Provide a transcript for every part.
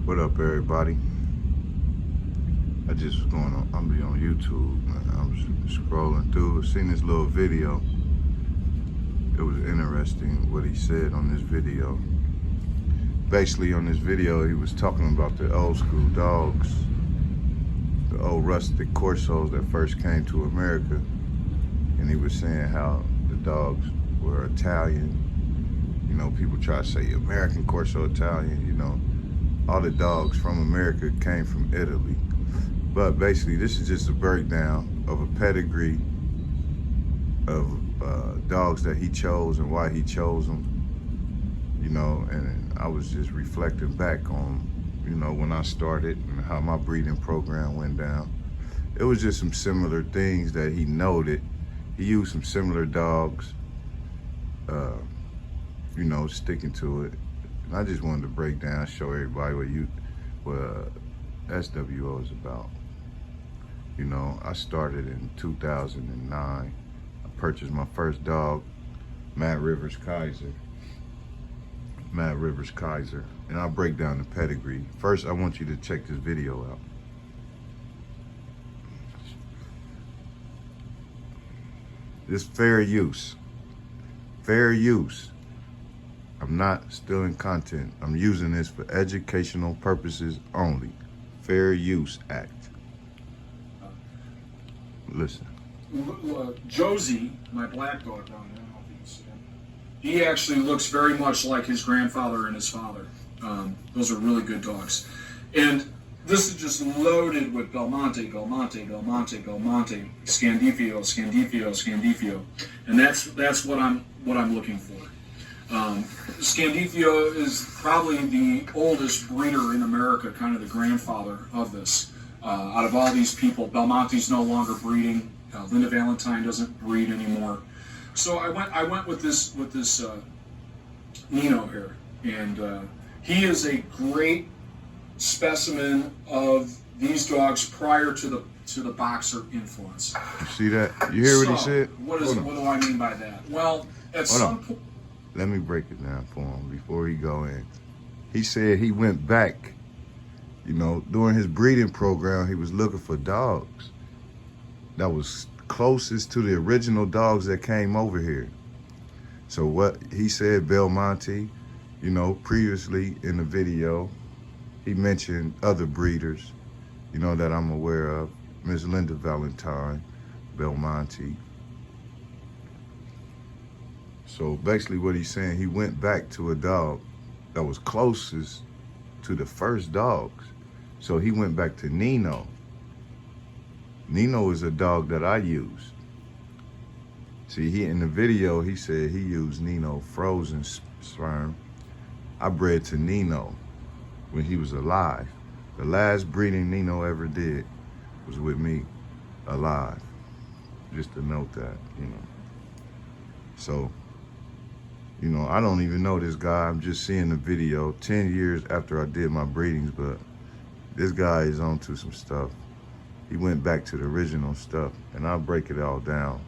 What up, everybody? I just was going on, I'm be on YouTube, man. I was scrolling through, seen this little video. It was interesting what he said on this video. Basically, on this video, he was talking about the old school dogs, the old rustic Corsos that first came to America. And he was saying how the dogs were Italian. You know, people try to say American Corso Italian, you know. All the dogs from America came from Italy. But basically, this is just a breakdown of a pedigree of dogs that he chose and why he chose them. You know, and I was just reflecting back on, you know, when I started and how my breeding program went down. It was just some similar things that he noted. He used some similar dogs, you know, sticking to it. And I just wanted to break down, show everybody what SWO is about. You know, I started in 2009. I purchased my first dog, Matt Rivers Kaiser. And I'll break down the pedigree. First, I want you to check this video out. This fair use. Fair use. I'm not stealing content. I'm using this for educational purposes only. Fair Use Act. Listen. Josie, my black dog down there, I don't know if you can see him. He actually looks very much like his grandfather and his father. Those are really good dogs. And this is just loaded with Belmonte, Scandifio. And that's what I'm looking for. Scandifio is probably the oldest breeder in America, kind of the grandfather of this. Out of all these people, Belmonte's no longer breeding. Linda Valentine doesn't breed anymore. So I went with this Nino here, and he is a great specimen of these dogs prior to the boxer influence. You see that? You hear what he said? What do I mean by that? Well, at some point. Let me break it down for him before he go in. He said he went back, you know, during his breeding program, he was looking for dogs that was closest to the original dogs that came over here. So what he said, Belmonte, you know, previously in the video, he mentioned other breeders, you know, that I'm aware of. Miss Linda Valentine, Belmonte. So basically what he's saying, he went back to a dog that was closest to the first dogs. So he went back to Nino. Nino is a dog that I used. See, in the video, he said he used Nino frozen sperm. I bred to Nino when he was alive. The last breeding Nino ever did was with me, alive. Just to note that, you know. So, you know, I don't even know this guy. I'm just seeing the video 10 years after I did my breedings, but this guy is onto some stuff. He went back to the original stuff, and I'll break it all down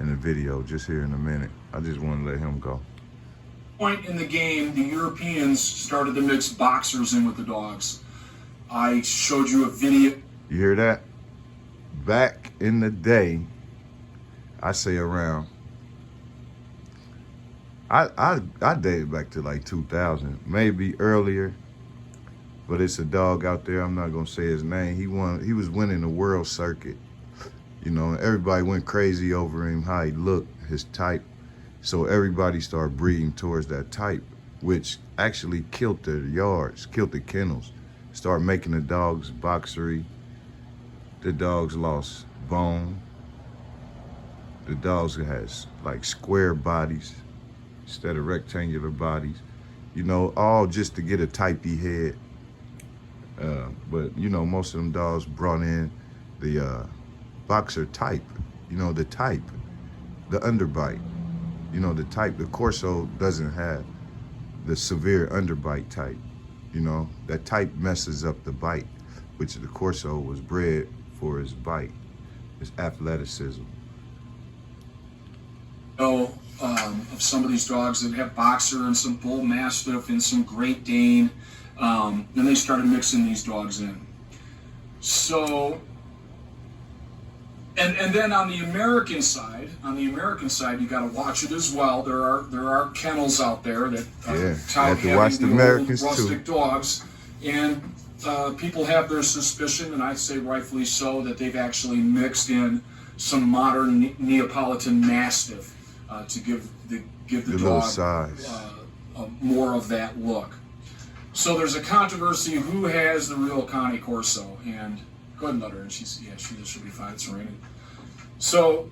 in the video just here in a minute. I just want to let him go. Point in the game, the Europeans started to mix boxers in with the dogs. I showed you a video. You hear that? Back in the day, I say around, I dated back to like 2000, maybe earlier, but it's a dog out there. I'm not gonna say his name. He was winning the world circuit. You know, everybody went crazy over him, how he looked, his type. So everybody started breeding towards that type, which actually killed the yards, killed the kennels, started making the dogs boxery. The dogs lost bone. The dogs had like square bodies instead of rectangular bodies, you know, all just to get a typey head. But, you know, most of them dogs brought in the boxer type, you know, the type, the underbite, you know, the type. The Corso doesn't have the severe underbite type, you know. That type messes up the bite, which the Corso was bred for his bite, his athleticism. Of some of these dogs that have boxer and some bull mastiff and some Great Dane. And they started mixing these dogs in. So, and then on the American side, you got to watch it as well. There are kennels out there that tout having the Americans old rustic dogs, and people have their suspicion, and I'd say rightfully so, that they've actually mixed in some modern Neapolitan Mastiff to give the dog size. More of that look. So there's a controversy who has the real Cane Corso, and go ahead and let her in. She'll be fine. It's raining. So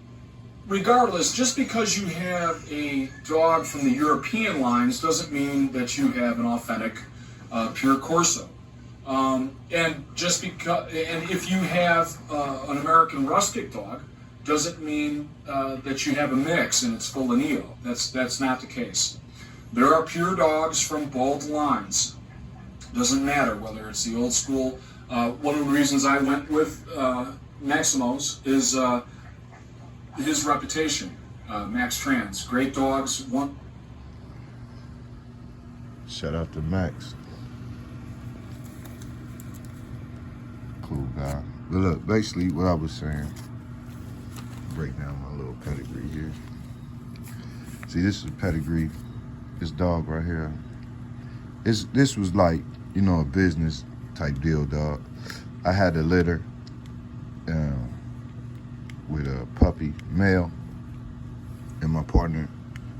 regardless, just because you have a dog from the European lines doesn't mean that you have an authentic pure Corso. And if you have an American rustic dog, doesn't mean that you have a mix and it's full of Neo. That's not the case. There are pure dogs from both lines. Doesn't matter whether it's the old school. One of the reasons I went with Maximo's is his reputation. Max Trans, great dogs. Shout out to Max. Cool guy. But look, basically what I was saying, break down my little pedigree here. See, this is Pedigree. This dog right here. This was like, you know, a business type deal, dog. I had a litter with a puppy, male, and my partner,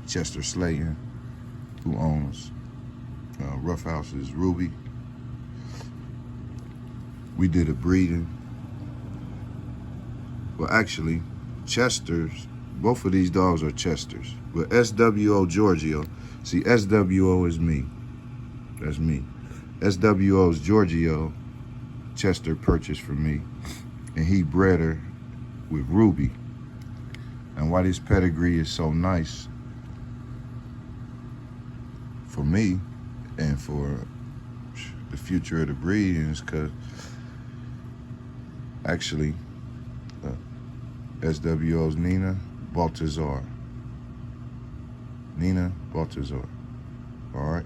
Chester Slayton, who owns Rough House's Ruby. We did a breeding. Well, actually, Chester's, both of these dogs are Chesters. But SWO Giorgio, see, SWO is me. That's me. SWO's Giorgio, Chester purchased from me, and he bred her with Ruby. And why this pedigree is so nice for me and for the future of the breed is because actually SWO's Nina Baltazar. Nina Baltazar. All right?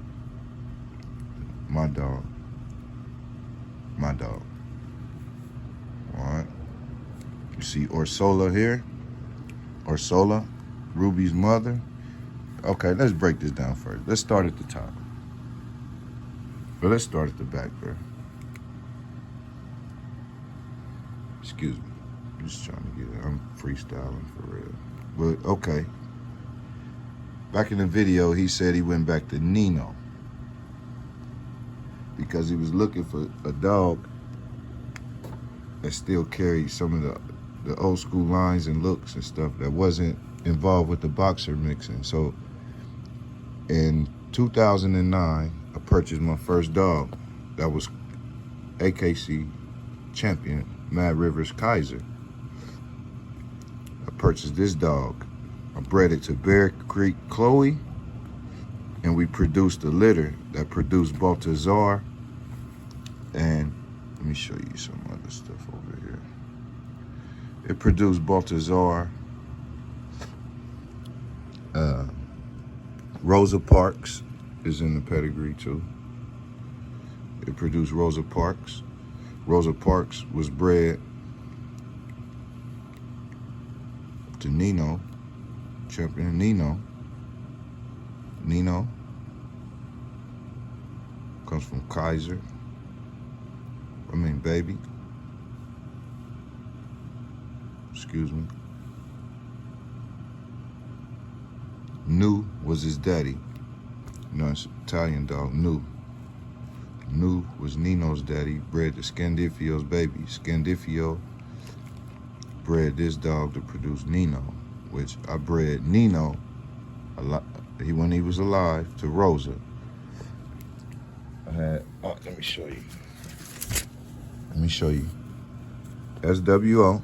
My dog. My dog. All right? You see Orsola here? Orsola, Ruby's mother. Okay, let's break this down first. Let's start at the top. But let's start at the back, bro. Excuse me. I'm just trying to get it. I'm freestyling for real. But, okay. Back in the video, he said he went back to Nino because he was looking for a dog that still carried some of the old school lines and looks and stuff that wasn't involved with the boxer mixing. So in 2009, I purchased my first dog. That was AKC champion, Mad Rivers Kaiser. I purchased this dog. I bred it to Bear Creek Chloe, and we produced a litter that produced Baltazar. And let me show you some other stuff over here. It produced Baltazar, Rosa Parks is in the pedigree too. It produced Rosa Parks. Rosa Parks was bred to Nino, champion Nino. Nino comes from Kaiser. Baby. Excuse me. New was his daddy. You know, it's an Italian dog, New. New was Nino's daddy, bred to Scandifio's baby. Scandifio bred this dog to produce Nino, which I bred Nino when he was alive to Rosa. I had, let me show you. Let me show you. SWO.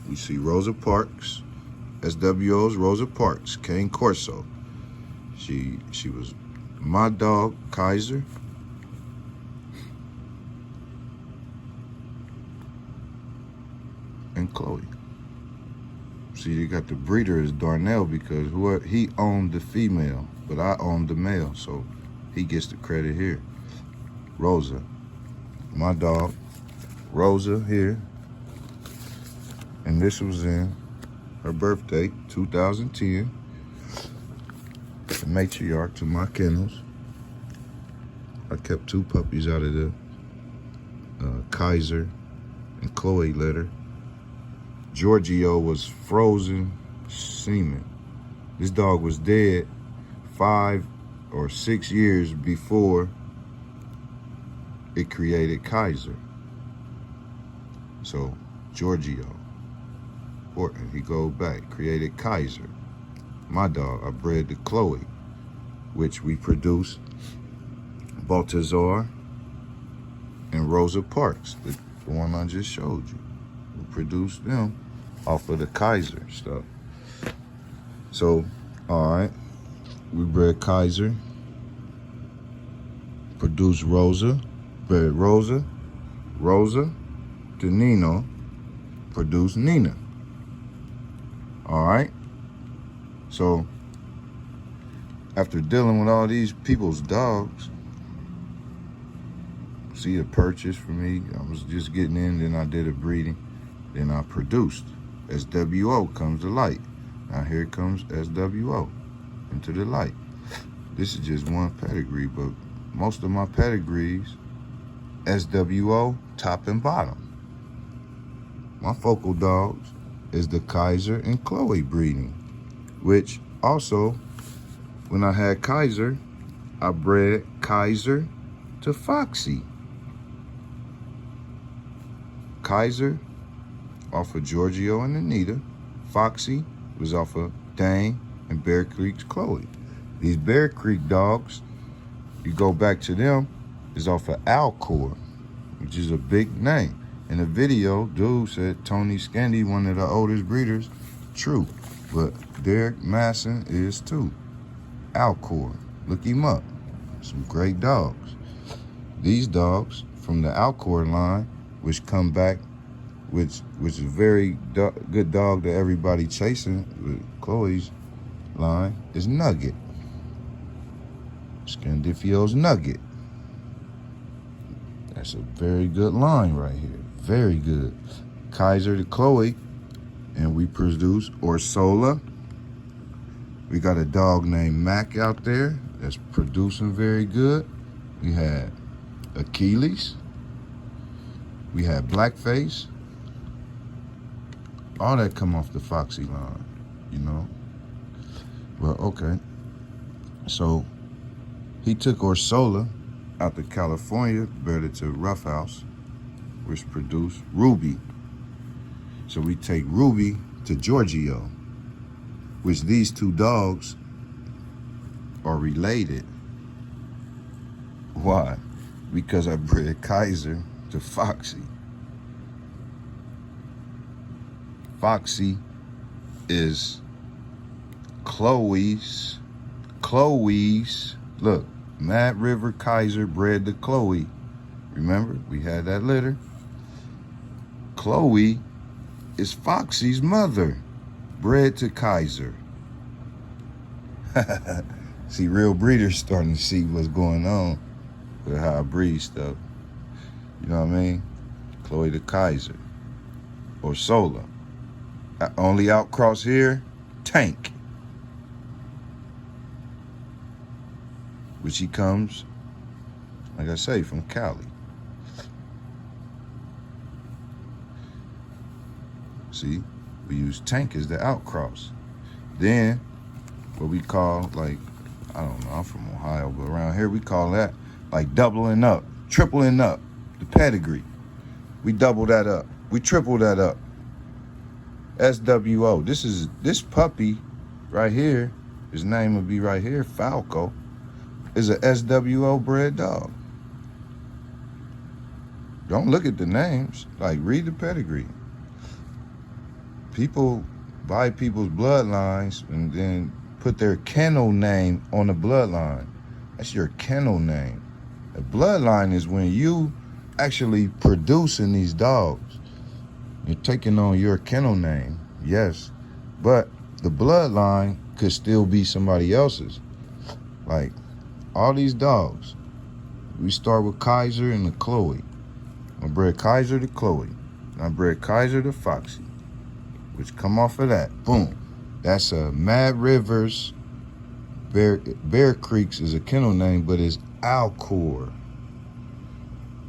We see Rosa Parks. SWO's Rosa Parks, Cane Corso. She was my dog, Kaiser. And Chloe. See, you got the breeder as Darnell because he owned the female, but I owned the male, so he gets the credit here. Rosa. My dog, Rosa here. And this was in her birthday, 2010. The matriarch to my kennels. I kept 2 puppies out of the Kaiser and Chloe litter. Giorgio was frozen semen. This dog was dead 5 or 6 years before it created Kaiser. So Giorgio, or he goes back, created Kaiser. My dog, I bred the Chloe, which we produced Baltazar and Rosa Parks, the one I just showed you. We produced them off of the Kaiser stuff. So, all right, we bred Kaiser, produced Rosa, bred Rosa to Nino, produced Nina. All right. So, after dealing with all these people's dogs, see a purchase for me. I was just getting in, then I did a breeding, then I produced. SWO comes to light. Now here comes SWO into the light. This is just one pedigree, but most of my pedigrees, SWO top and bottom. My focal dogs is the Kaiser and Chloe breeding, which also, when I had Kaiser, I bred Kaiser to Foxy. Kaiser off of Giorgio and Anita. Foxy was off of Dane and Bear Creek's Chloe. These Bear Creek dogs, you go back to them, is off of Alcor, which is a big name. In the video, dude said Tony Scandy, one of the oldest breeders. True, but Derek Masson is too. Alcor, look him up. Some great dogs. These dogs from the Alcor line, which come back, which is a very good dog that everybody chasing with Chloe's line, is Nugget. Scandifio's Nugget. That's a very good line right here. Very good. Kaiser to Chloe, and we produce Orsola. We got a dog named Mac out there that's producing very good. We had Achilles. We had Blackface. All that come off the Foxy line, you know. Well, okay. So he took Orsola out to California, bred it to Rough House, which produced Ruby. So we take Ruby to Giorgio, which these 2 dogs are related. Why? Because I bred Kaiser to Foxy. Foxy is Chloe's, look, Mad River Kaiser bred to Chloe. Remember, we had that litter. Chloe is Foxy's mother, bred to Kaiser. See, real breeders starting to see what's going on with how I breed stuff. You know what I mean? Chloe to Kaiser. Orsola. Only outcross here, Tank. Which he comes, like I say, from Cali. See, we use Tank as the outcross. Then, what we call, like, I don't know, I'm from Ohio, but around here we call that like doubling up, tripling up the pedigree. We double that up. We triple that up. SWO. This puppy right here, his name would be right here, Falco, is a SWO bred dog. Don't look at the names, like read the pedigree. People buy people's bloodlines and then put their kennel name on the bloodline. That's your kennel name. The bloodline is when you actually producing these dogs. You're taking on your kennel name, yes, but the bloodline could still be somebody else's. Like all these dogs, We start with Kaiser and the Chloe. I bred Kaiser to Chloe. And I bred Kaiser to Foxy, which come off of that. Boom. That's a Mad Rivers. Bear Creeks is a kennel name, but it's Alcor.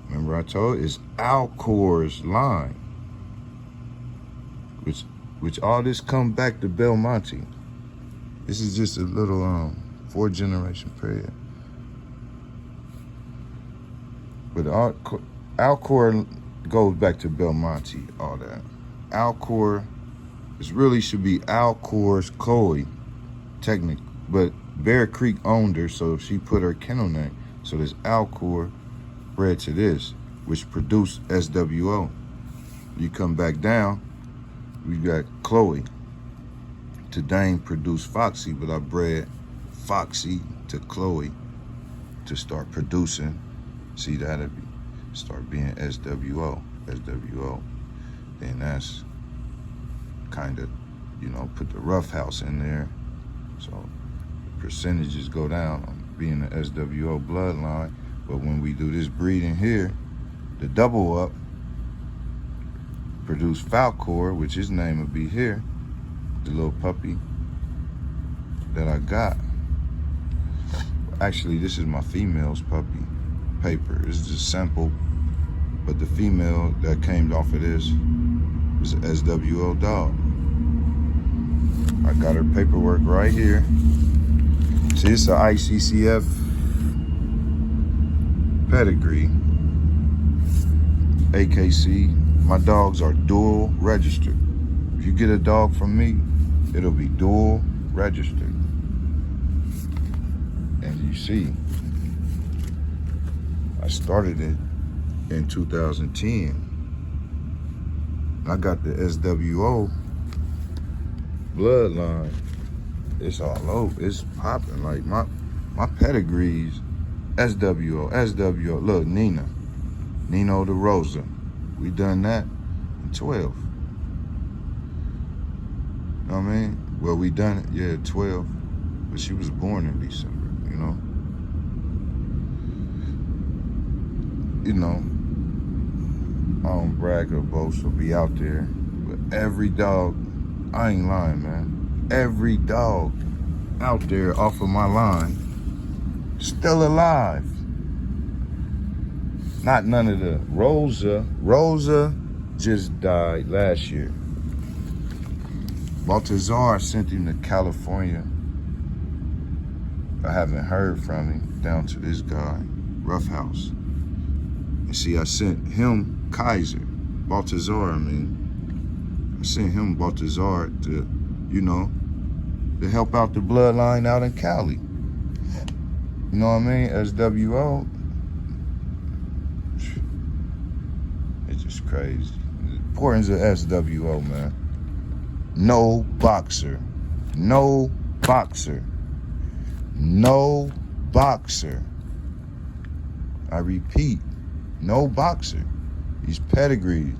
Remember I told you, it's Alcor's line. Which all this come back to Belmonte. This is just a little 4-generation period. But Alcor goes back to Belmonte, all that. Alcor, it really should be Alcor's Chloe, technically. But Bear Creek owned her, so she put her kennel name. So this Alcor bred to this, which produced SWO. You come back down, we got Chloe. To Dane produced Foxy, but I bred Foxy to Chloe to start producing. See, that'll start being SWO. Then that's kind of, put the rough house in there. So the percentages go down on being the SWO bloodline. But when we do this breeding here, the double up produce Falcor, which his name would be here, the little puppy that I got. Actually, this is my female's puppy paper. It's just simple, but the female that came off of this is an SWO dog. I got her paperwork right here. See, it's an ICCF Pedigree, AKC. My dogs are dual registered. If you get a dog from me, it'll be dual registered. And you see, I started it in 2010. I got the SWO bloodline. It's all over. It's popping. Like my pedigrees, SWO. Look, Nino the Rosa. We done that in 12. You know what I mean? Well, we done it, yeah, 12. But she was born in December, I don't brag or boast or be out there. But every dog, I ain't lying, man. Every dog out there off of my line, still alive. Not none of the Rosa. Rosa just died last year. Baltazar sent him to California. I haven't heard from him down to this guy, Rough House. And see, I sent him Kaiser, Baltazar, I sent him Baltazar to, to help out the bloodline out in Cali. You know what I mean? SWO. It's just crazy. The importance of SWO, man. No boxer. No boxer. No boxer. I repeat, no boxer. These pedigrees.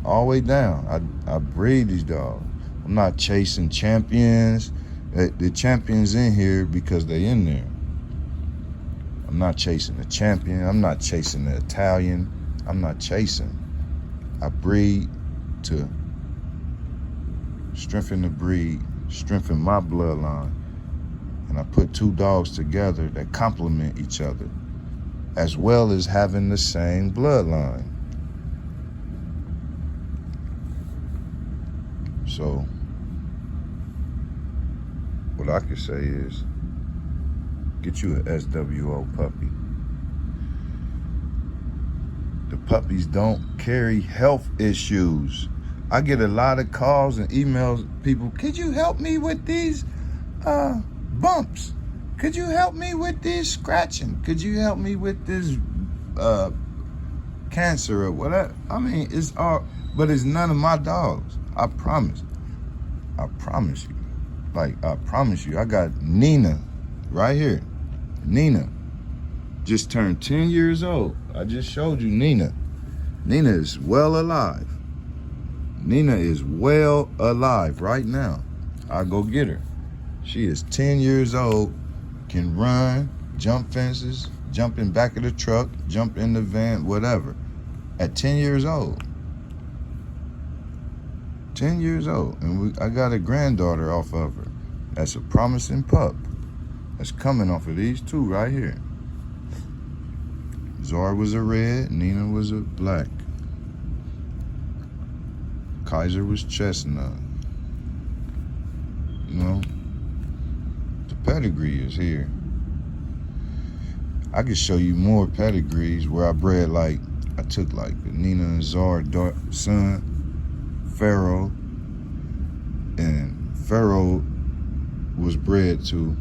All the way down. I breed these dogs. I'm not chasing champions. The champions in here because they in there. I'm not chasing the champion. I'm not chasing the Italian. I'm not chasing. I breed to strengthen the breed, strengthen my bloodline. And I put two dogs together that complement each other, as well as having the same bloodline. So, what I can say is, get you an SWO puppy. The puppies don't carry health issues. I get a lot of calls and emails, people, could you help me with these bumps? Could you help me with this scratching? Could you help me with this cancer or whatever? It's all, but it's none of my dogs. I promise. I promise you. I promise you. I got Nina right here. Nina just turned 10 years old. I just showed you Nina. Nina is well alive. Nina is well alive right now. I'll go get her. She is 10 years old, can run, jump fences, jump in back of the truck, jump in the van, whatever. At 10 years old. 10 years old. And I got a granddaughter off of her. That's a promising pup. That's coming off of these two right here. Zara was a red, Nina was a black. Kaiser was chestnut. You know, the pedigree is here. I could show you more pedigrees where I bred, like, I took like Nina and Zara son, Pharaoh, and Pharaoh was bred to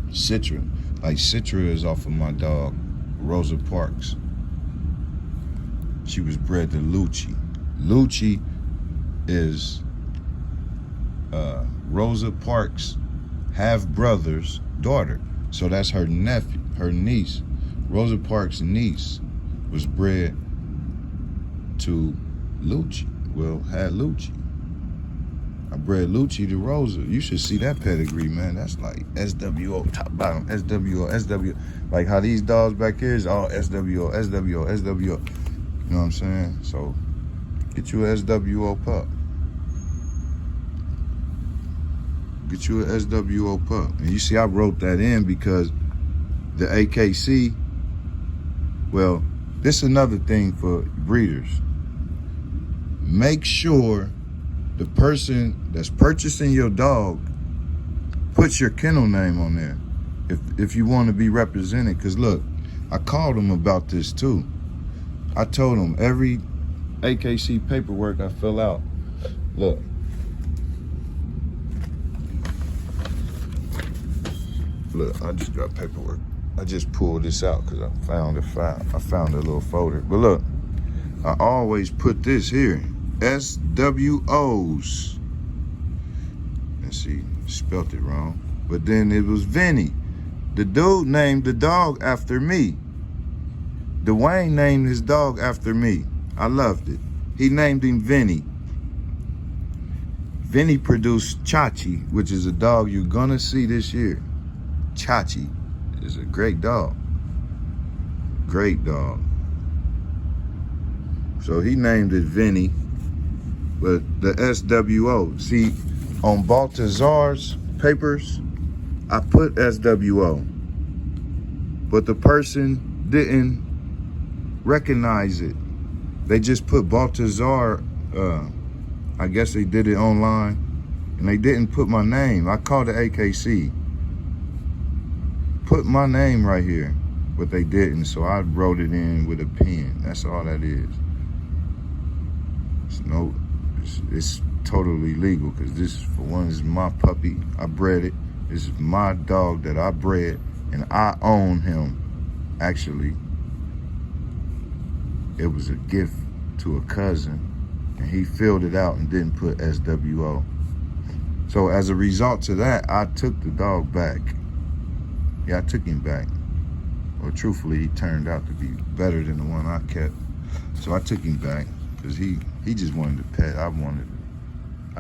Citra. Like Citra is off of my dog, Rosa Parks. She was bred to Lucci. Lucci is Rosa Parks' half-brother's daughter. So that's her nephew, her niece. Rosa Parks' niece was bred to Lucci. Well, had Lucci. I bred Lucci to Rosa. You should see that pedigree, man. That's like SWO, top, bottom, SWO, SWO. Like how these dogs back here is all SWO, SWO, SWO. You know what I'm saying? So get you a SWO pup. Get you a SWO pup. And you see I wrote that in because the AKC, well, this is another thing for breeders. Make sure the person that's purchasing your dog puts your kennel name on there if you want to be represented. Because look, I called them about this too. I told them every AKC paperwork I fill out, look, I just got paperwork. I just pulled this out because I found a file. I found a little folder. But look, I always put this here, SWOs. Let's see, spelt it wrong. But then it was Vinny. The dude named the dog after me. Dwayne named his dog after me. I loved it. He named him Vinny. Vinny produced Chachi, which is a dog you're gonna see this year. Chachi is a great dog. Great dog. So he named it Vinny, but the SWO. See, on Baltazar's papers, I put SWO, but the person didn't recognize it. They just put Baltazar, I guess they did it online, and they didn't put my name. I called the AKC. Put my name right here, but they didn't, so I wrote it in with a pen. That's all that is. It's totally legal because this, for one, is my puppy. I bred it. This is my dog that I bred, and I own him. Actually, it was a gift to a cousin, and he filled it out and didn't put SWO. So as a result to that, I took the dog back. Yeah, I took him back. Well, truthfully, he turned out to be better than the one I kept. So I took him back because he just wanted to pet. I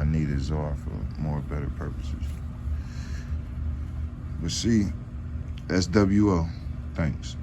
needed Zara for more better purposes. But see, SWO, thanks.